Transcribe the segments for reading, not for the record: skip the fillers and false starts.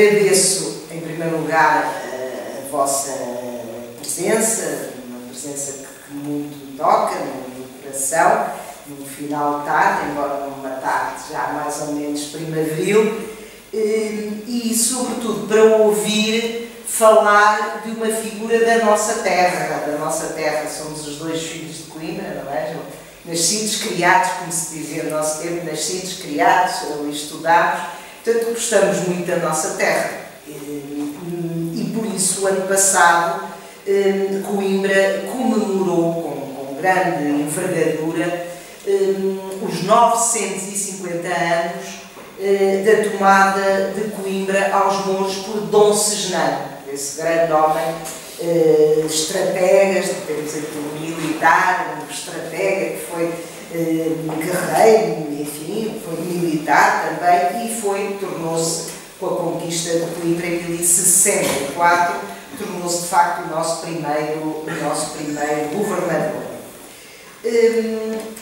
Agradeço, em primeiro lugar, a vossa presença, uma presença que muito toca no coração, no final de tarde, embora numa tarde já mais ou menos primaveril, e sobretudo para ouvir falar de uma figura da nossa terra. Da nossa terra somos os dois filhos de Coimbra, não é? Nascidos, criados, como se dizia no nosso tempo, nascidos, criados, ali estudados. Portanto, gostamos muito da nossa terra e por isso, ano passado, Coimbra comemorou com grande envergadura os 950 anos da tomada de Coimbra aos mouros por Dom Segenano, esse grande homem estratega, temos aqui um militar, um estratega que foi guerreiro, enfim, foi militar também e tornou-se, com a conquista de Coimbra em 1064, tornou-se de facto o nosso primeiro governador.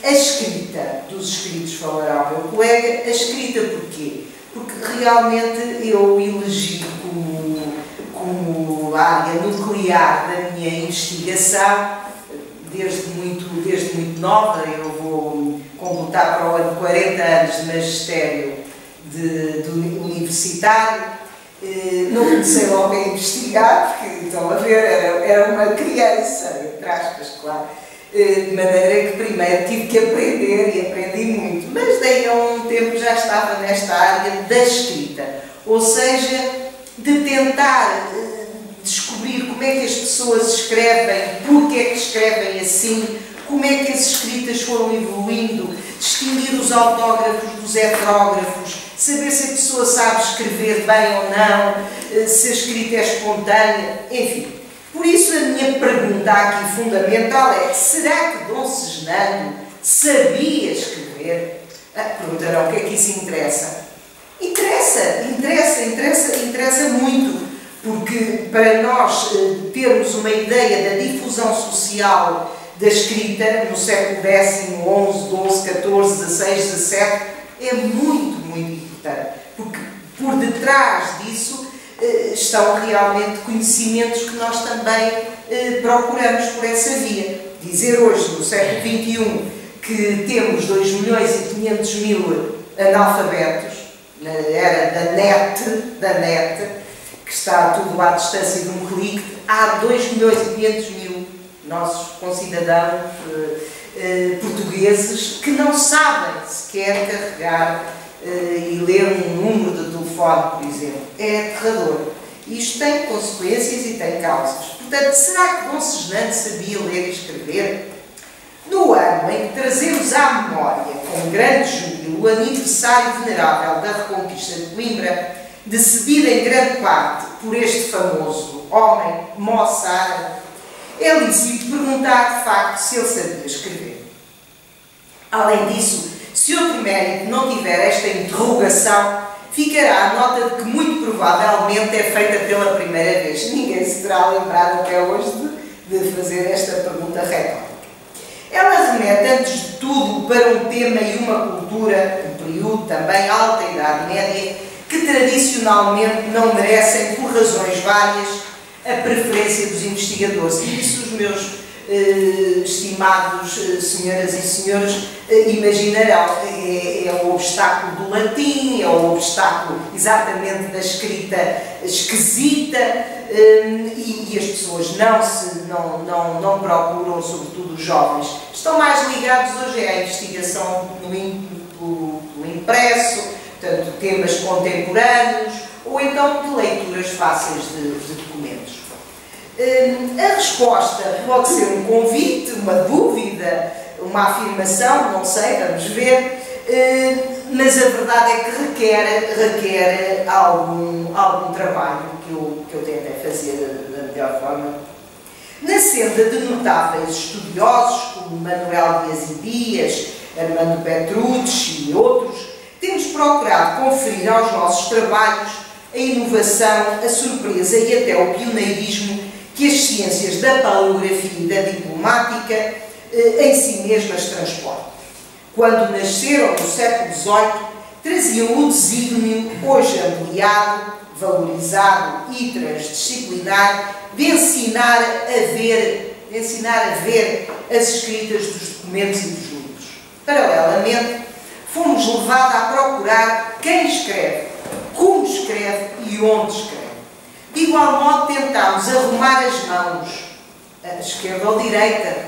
A escrita dos escritos, falará o meu colega, a escrita porquê? Porque realmente eu elegi como área nuclear da minha investigação, desde muito nova. Eu vou completar para o ano 40 anos de magistério universitário. Não comecei logo a investigar, porque estão a ver, era uma criança, entre aspas, claro. De maneira que primeiro tive que aprender e aprendi muito, mas daí a um tempo já estava nesta área da escrita, ou seja, de tentar descobrir como é que as pessoas escrevem, porque é que escrevem assim, como é que as escritas foram evoluindo, distinguir os autógrafos dos heterógrafos, saber se a pessoa sabe escrever bem ou não, se a escrita é espontânea, enfim. Por isso a minha pergunta aqui fundamental é: será que Dom Segenano sabia escrever? Perguntarão o que é que isso interessa. Interessa muito, porque para nós termos uma ideia da difusão social da escrita no século X, XI, XII, XIV, XVI, XVII, é muito importante, porque por detrás disso estão realmente conhecimentos que nós também procuramos por essa via. Dizer hoje, no século XXI, que temos 2.500.000 analfabetos, na era da net, que está tudo à distância de um clique, há 2.500.000 nossos concidadãos portugueses que não sabem sequer carregar e ler um número de telefone, por exemplo. É aterrador. Isto tem consequências e tem causas. Portanto, será que Dom Segenano sabia ler e escrever? No ano em que trazemos à memória, com grande júbilo, o aniversário venerável da Reconquista de Coimbra, decedida em grande parte por este famoso homem, moça árabe, é lícito perguntar de facto se ele sabia escrever. Além disso, se outro mérito não tiver esta interrogação, ficará a nota de que muito provavelmente é feita pela primeira vez. Ninguém se terá lembrado até hoje de fazer esta pergunta retórica. Ela remete, antes de tudo, para um tema e uma cultura, um período também alta Idade Média, que tradicionalmente não merecem, por razões várias, a preferência dos investigadores. E isso os meus estimados senhoras e senhores imaginarão. É o obstáculo do latim, é o obstáculo exatamente da escrita esquisita, e as pessoas não procuram, sobretudo os jovens, estão mais ligados hoje à investigação do impresso, portanto, temas contemporâneos, ou então de leituras fáceis de documentos. A resposta pode ser um convite, uma dúvida, uma afirmação, não sei, vamos ver, mas a verdade é que requer algum trabalho que eu tentei fazer da melhor forma. Na senda de notáveis estudiosos, como Manuel Dias e Dias, Armando Petrucci e outros, temos procurado conferir aos nossos trabalhos a inovação, a surpresa e até o pioneirismo que as ciências da paleografia e da diplomática em si mesmas transportam. Quando nasceram no século XVIII, traziam o desígnio, hoje ampliado, valorizado e transdisciplinar, de ensinar a ver as escritas dos documentos e dos livros. Paralelamente, fomos levados a procurar quem escreve, como escreve e onde escreve. De igual modo, tentámos arrumar as mãos, a esquerda ou direita.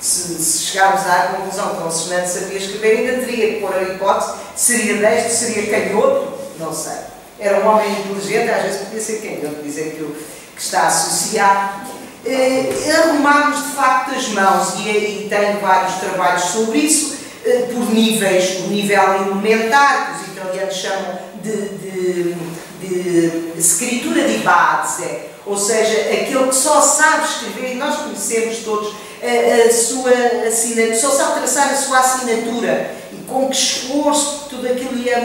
Se chegarmos à conclusão que o Fernando sabia escrever, ainda teria que pôr a hipótese, seria destro, seria canhoto, não sei. Era um homem inteligente, às vezes podia ser canhoto, dizer que está associado. Arrumámos de facto as mãos, e tenho vários trabalhos sobre isso, por níveis, o nível elementar, que os italianos chamam de escritura di base, ou seja, aquele que só sabe escrever, e nós conhecemos todos a sua assinatura, só sabe traçar a sua assinatura, e com que esforço, tudo aquilo é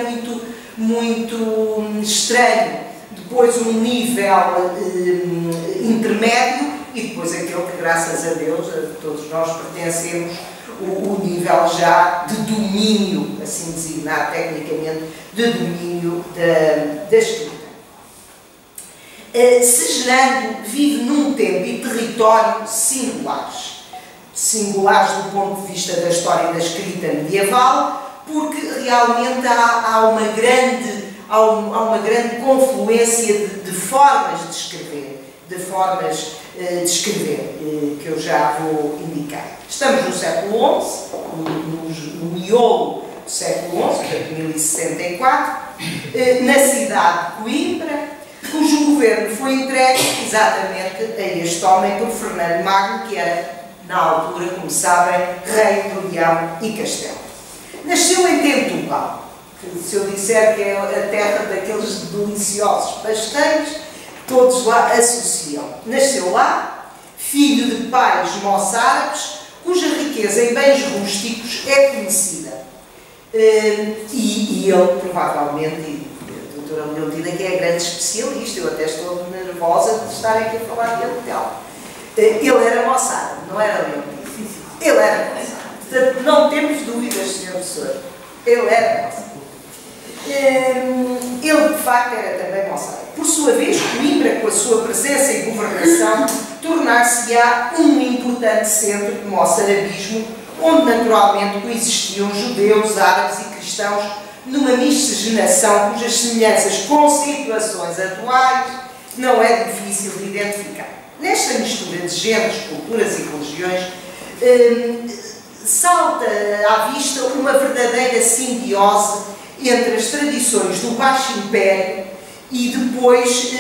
muito estranho. Depois um nível intermédio, e depois aquele que, graças a Deus, todos nós pertencemos, o nível já de domínio, assim designado tecnicamente, de domínio da escrita. Segelando vive num tempo e território singulares do ponto de vista da história da escrita medieval, porque realmente há uma grande confluência de formas de escrever, que eu já vou indicar. Estamos no século XI, no miolo do século XI, que é de 1064, na cidade de Coimbra, cujo governo foi entregue exatamente a este homem por Fernando Magno, que era, na altura, como sabem, rei de Leão e Castelo. Nasceu em Tentugal, que, se eu disser que é a terra daqueles deliciosos pastéis, todos lá associam. Nasceu lá, filho de pais moçárabes, cuja riqueza em bens rústicos é conhecida. E ele, provavelmente, e a doutora Leontina, que é grande especialista, eu até estou nervosa de estar aqui a falar dela. Ele era moçárabe, não era Leontina. Ele era moçárabe. Portanto, não temos dúvidas, Sr. Professor. Ele era moçárabe. Ele, de facto, era também moçárabe. Por sua vez, Coimbra, com a sua presença e governação, tornar-se-á um importante centro de moçarabismo, onde naturalmente coexistiam judeus, árabes e cristãos numa miscigenação cujas semelhanças com situações atuais não é difícil de identificar. Nesta mistura de géneros, culturas e religiões, salta à vista uma verdadeira simbiose entre as tradições do Baixo Império e depois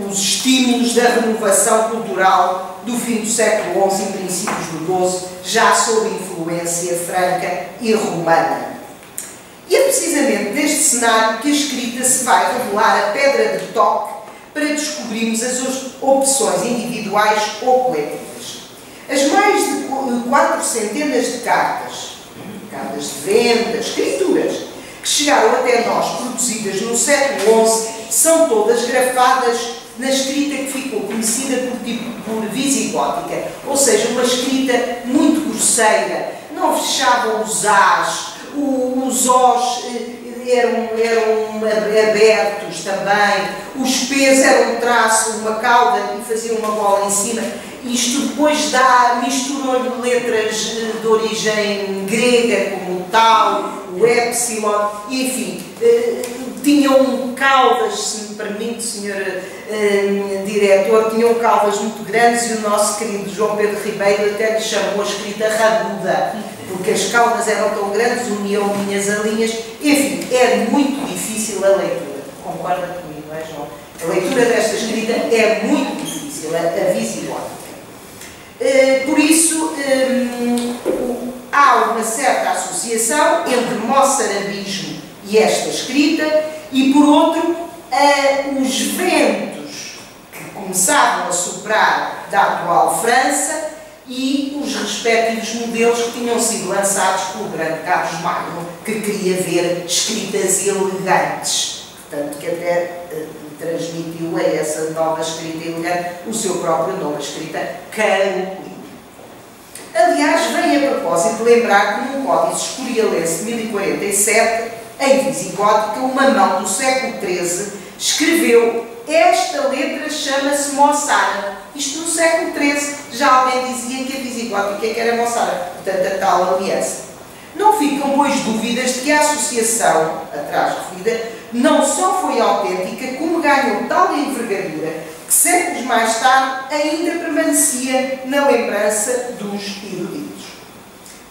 os estímulos da renovação cultural do fim do século XI e princípios do XII, já sob influência franca e romana. E é precisamente neste cenário que a escrita se vai revelar a pedra de toque para descobrirmos as opções individuais ou coletivas. As mais de 400 de cartas de venda, escrituras, que chegaram até nós, produzidas no século XI, são todas grafadas na escrita que ficou conhecida por visigótica, ou seja, uma escrita muito grosseira, não fechavam os As, os Os eram abertos também, os P's eram um traço, uma cauda e faziam uma bola em cima. Isto depois misturou letras de origem grega, como o tau, o epsilon, enfim, tinham caudas, se me permite, Sr. Diretor, tinham caudas muito grandes, e o nosso querido João Pedro Ribeiro até lhe chamou a escrita rabuda, porque as caudas eram tão grandes, uniam linhas a linhas, enfim, é muito difícil a leitura. Concorda comigo, não é, João? A leitura desta escrita é muito difícil, a visigótica. Por isso, há uma certa associação entre moçarabismo e esta escrita, e por outro, os ventos que começavam a soprar da atual França e os respectivos modelos que tinham sido lançados pelo grande Carlos Magno, que queria ver escritas elegantes, portanto que até transmitiu a essa nova escrita elegante o seu próprio nome, a escrita Carolina. Aliás, vem a propósito lembrar que no Códice Escorialense de 1047, em visigótica, uma mão do século XIII escreveu: esta letra chama-se moçárabe. Isto no século XIII já alguém dizia que a visigótica era moçárabe, portanto a tal aliança. Não ficam, pois, dúvidas de que a associação, atrás referida, não só foi autêntica, como ganhou tal envergadura que séculos mais tarde ainda permanecia na lembrança dos eruditos.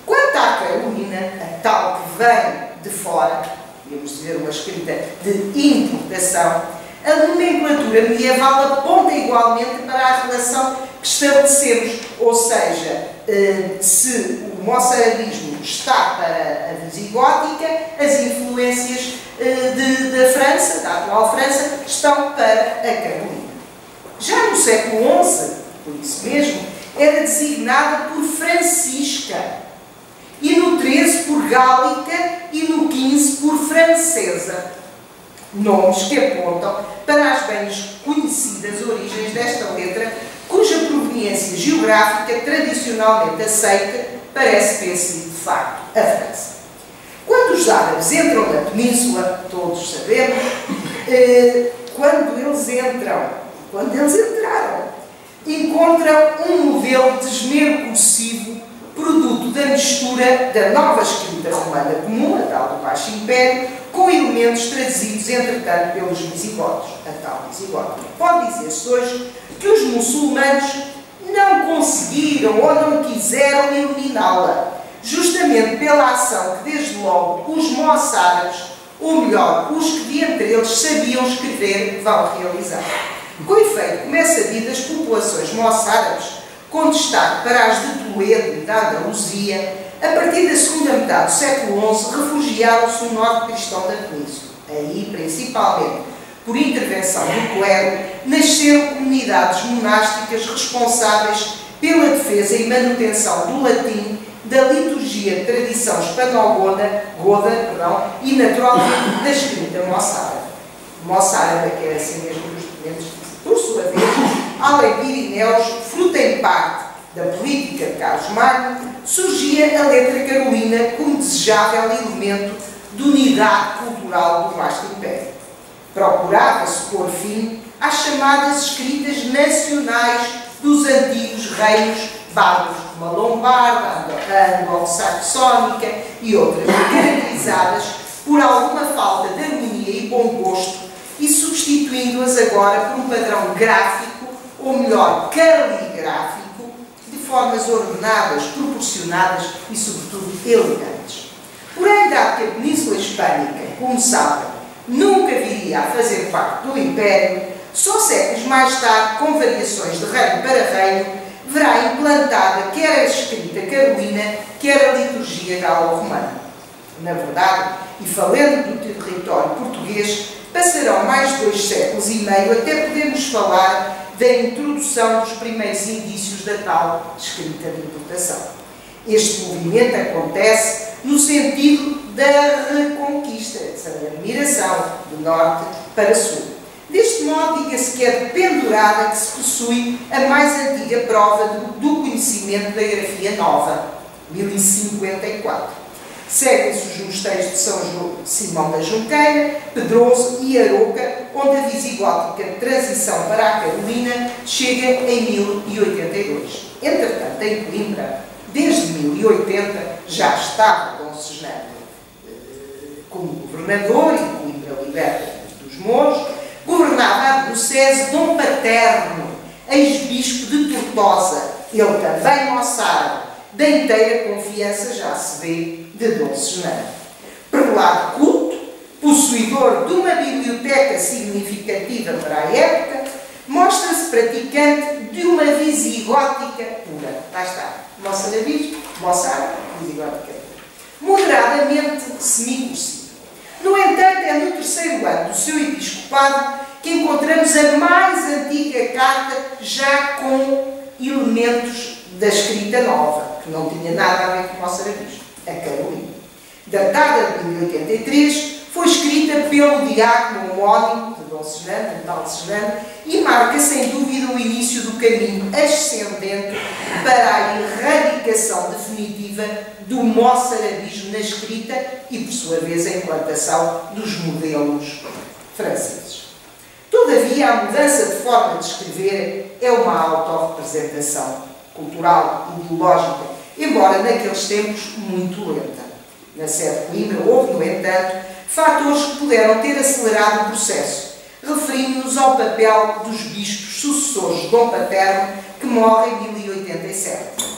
Quanto à Carolina, a tal que vem de fora, podemos dizer uma escrita de importação, a nomenclatura medieval aponta igualmente para a relação que estabelecemos, ou seja, se o moçarabismo está para a visigótica, as influências da França, da atual França, estão para a Carolina. Já no século XI, por isso mesmo, era designada por Francisca, e no XIII por Gálica e no XV por Francesa. Nomes que apontam para as bem conhecidas origens desta letra, cuja proveniência geográfica tradicionalmente aceita parece ter sido, de facto, a França. Quando os árabes entram na península, todos sabemos, quando eles entraram, encontram um modelo de esmero cursivo, produto da mistura da nova escrita romana comum, a tal do Baixo Império, com elementos trazidos, entretanto, pelos visigodos, a tal visigótica. Pode dizer-se hoje que os muçulmanos não conseguiram ou não quiseram eliminá-la, justamente pela ação que, desde logo, os moçárabes, ou melhor, os que de entre eles sabiam escrever, vão realizar. Com efeito, como é sabido, as populações moçárabes, com destaque para as de Toledo e da Andaluzia, a partir da segunda metade do século XI, refugiaram-se no norte cristão da península. Aí, principalmente, por intervenção do clero, nasceram comunidades monásticas responsáveis pela defesa e manutenção do latim, da liturgia de tradição hispano-goda e, naturalmente, da escrita moçárabe. Moçárabe, que era assim mesmo dos documentos, por sua vez, além de Irineus, fruto em parte da política de Carlos Magno, surgia a letra carolina como desejável elemento de unidade cultural do vasto império. Procurava-se pôr fim às chamadas escritas nacionais dos antigos reinos bárbaros, como a lombarda, a anglo-saxónica e outras, caracterizadas por alguma falta de harmonia e bom gosto, e substituindo-as agora por um padrão gráfico, ou melhor, caligráfico, de formas ordenadas, proporcionadas e, sobretudo, elegantes. Porém, dado que a Península Hispânica, como sabem, nunca viria a fazer parte do Império, só séculos mais tarde, com variações de reino para reino, verá implantada quer a escrita carolina, quer a liturgia galo-romana. Na verdade, e falando do território português, passarão mais de 2 séculos e meio até podermos falar da introdução dos primeiros indícios da tal escrita de importação. Este movimento acontece no sentido da reconquista, da migração do norte para sul. Deste modo, diga-se que é de pendurada que se possui a mais antiga prova do conhecimento da grafia nova, 1054. Seguem-se os mosteiros de São Simão da Junqueira, Pedroso e Aroca, onde a visigótica de transição para a Carolina chega em 1082. Entretanto, em Coimbra, desde 1080, já estava Dom Sejanino como governador e Coimbra liberta dos mouros, governava a diocese Dom Paterno, ex-bispo de Tortosa, ele também moçárabe, da inteira confiança, já se vê, de Dom Sejanino. Prelado culto, possuidor de uma biblioteca significativa para a época, mostra-se praticante de uma visigótica pura. Lá está, moçarabismo, moçárabe, visigótica pura. Moderadamente semicursiva. No entanto, é no 3º ano do seu episcopado que encontramos a mais antiga carta já com elementos da escrita nova, que não tinha nada a ver com o moçarabismo, a Carolina. Datada de 1083, foi escrita pelo diácono homónimo de Dom Sejanino, tal Sejanino, e marca sem dúvida o início do caminho ascendente para a erradicação definitiva do moçarabismo na escrita e, por sua vez, a implantação dos modelos franceses. Todavia, a mudança de forma de escrever é uma autorrepresentação cultural, ideológica, embora naqueles tempos muito lenta. Na sede de Coimbra houve, no entanto, fatores que puderam ter acelerado o processo. Referimos-nos ao papel dos bispos sucessores de Dom Paterno, que morre em 1087.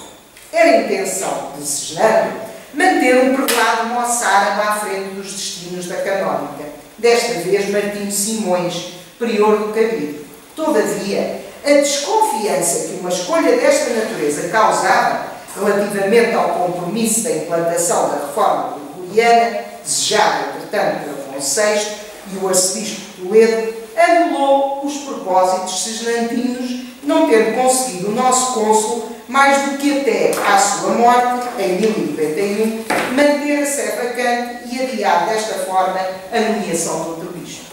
Era a intenção de Cisnando manter um prelado moçárabe à frente dos destinos da canónica, desta vez Martinho Simões, prior do Cabido. Todavia, a desconfiança que uma escolha desta natureza causava relativamente ao compromisso da implantação da reforma gregoriana, desejada, portanto, por Afonso VI e o arcebispo de Toledo, anulou os propósitos cisnantinos, não tendo conseguido o nosso cônsul, mais do que até à sua morte, em 1091, manter a sé vacante e adiar desta forma a nomeação do outro bispo.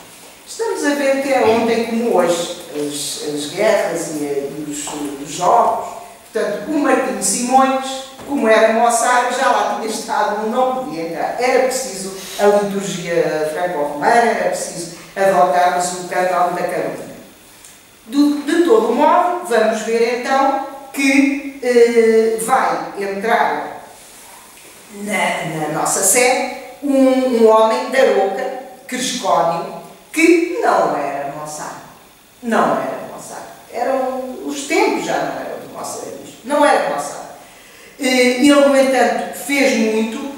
Estamos a ver que é ontem como hoje, as guerras e os jogos. Portanto, o Martinho Simões, como era moçárabe, já lá tinha estado, não podia entrar. Era preciso a liturgia franco-romana, era preciso adotarmos o canal da Carolina. De todo modo, vamos ver então que vai entrar na nossa sede um homem da Aroca, Crescónio, que não era moçárabe. Não era moçárabe. Os tempos já não eram de moçarabismo. Não era moçárabe. Ele, no entanto, fez muito,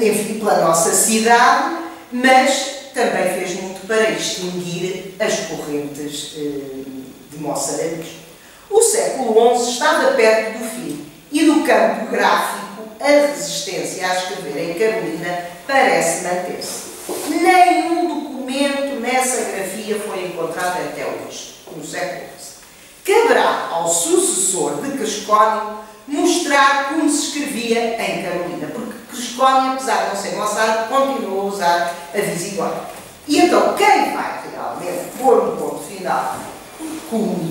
enfim, pela nossa cidade, mas também fez muito para extinguir as correntes de moçarabismo. O século XI estava perto do fim e do campo gráfico a resistência a escrever em Carolina parece manter-se. Nenhum documento nessa grafia foi encontrado até hoje, no século XI. Caberá ao sucessor de Crescónio mostrar como se escrevia em Carolina, porque Crescónio, apesar de não ser moçárabe, continuou a usar a visigoda. E então, quem vai realmente pôr um ponto final como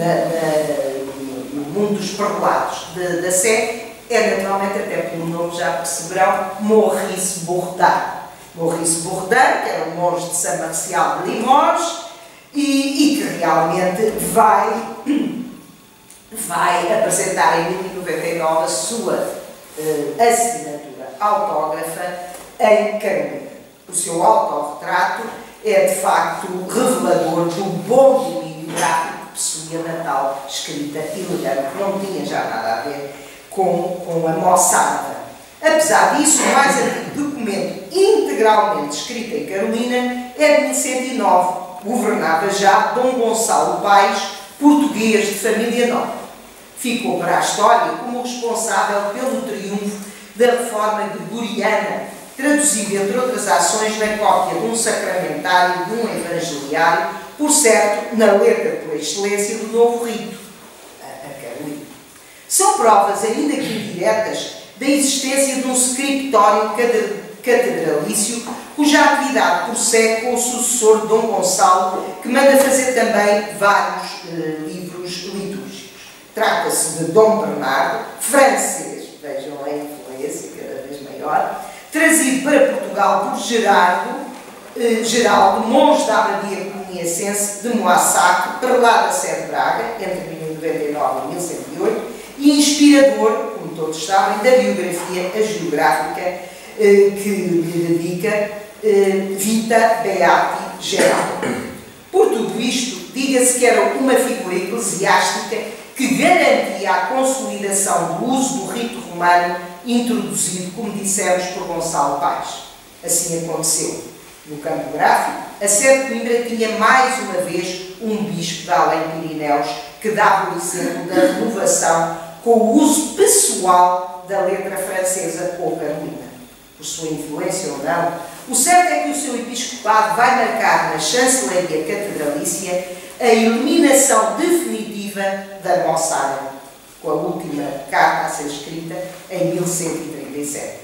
no mundo dos prelados da Sé é naturalmente, até pelo nome já perceberão, Maurice Bourdin. Maurice Bourdin, que era um monge de São Marcial de Limoges e que realmente vai apresentar em 1099 a sua assinatura autógrafa em Carolina. O seu autorretrato é, de facto, revelador do bom domínio gráfico que possuía na tal escrita elegante, que não tinha já nada a ver com a moçada. Apesar disso, o mais antigo documento integralmente escrito em Carolina é de 1109. Governava já Dom Gonçalo Paes, português de família nobre. Ficou para a história como responsável pelo triunfo da reforma gregoriana, traduzido, entre outras ações, na cópia de um sacramentário e de um evangeliário, por certo, na letra por excelência do novo rito, a Carolina. São provas, ainda que indiretas, da existência de um scriptório catedralício, cuja atividade prossegue com o sucessor de Dom Gonçalo, que manda fazer também vários livros litúrgicos. Trata-se de Dom Bernardo, francês, vejam a influência cada vez maior, trazido para Portugal por Geraldo, monge da abadia cominiacense de Moissac, prelado a Sé de Braga, entre 1099 e 1108, e inspirador, como todos sabem, da biografia hagiográfica que lhe dedica Vita Beati Geraldo. Por tudo isto, diga-se que era uma figura eclesiástica que garantia a consolidação do uso do rito romano introduzido, como dissemos, por Gonçalo Paes. Assim aconteceu. No campo gráfico, a sede de Coimbra tinha mais uma vez um bispo de Além-Pirineus que dava o exemplo da renovação com o uso pessoal da letra francesa ou carolina. Por sua influência ou não, o certo é que o seu episcopado vai marcar na chancelaria catedralícia a eliminação definitiva da moçada, com a última carta a ser escrita em 1137.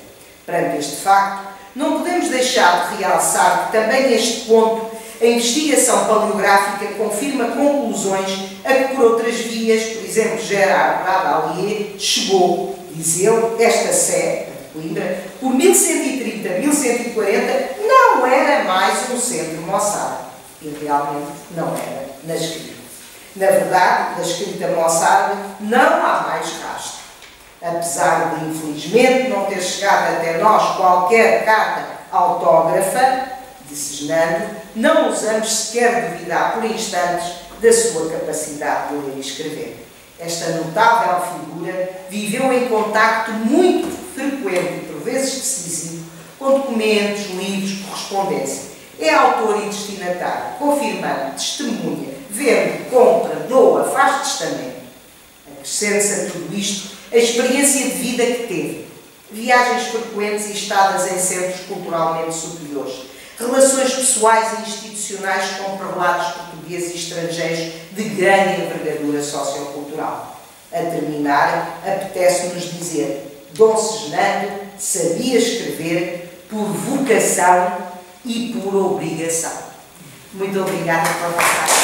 Perante este facto, não podemos deixar de realçar que também neste ponto a investigação paleográfica confirma conclusões a que por outras vias, por exemplo, Gerard Radalier chegou, diz ele, esta sé, Coimbra, por 1130, 1140, não era mais um centro moçárabe. E realmente não era na escrita. Na verdade, da escrita moçárabe não há mais rastro. Apesar de, infelizmente, não ter chegado até nós qualquer carta autógrafa de Cisnando, não ousamos sequer duvidar por instantes da sua capacidade de ler e escrever. Esta notável figura viveu em contacto muito frequente e por vezes decisivo com documentos, livros, correspondência. É autor e destinatário, confirmando, testemunha, vende, compra, doa, faz testamento. Acrescente-se a tudo isto a experiência de vida que teve, viagens frequentes e estadas em centros culturalmente superiores, relações pessoais e institucionais com prelados portugueses e estrangeiros de grande envergadura sociocultural. A terminar, apetece-nos dizer: Dom Cisnando sabia escrever por vocação e por obrigação. Muito obrigada por vossa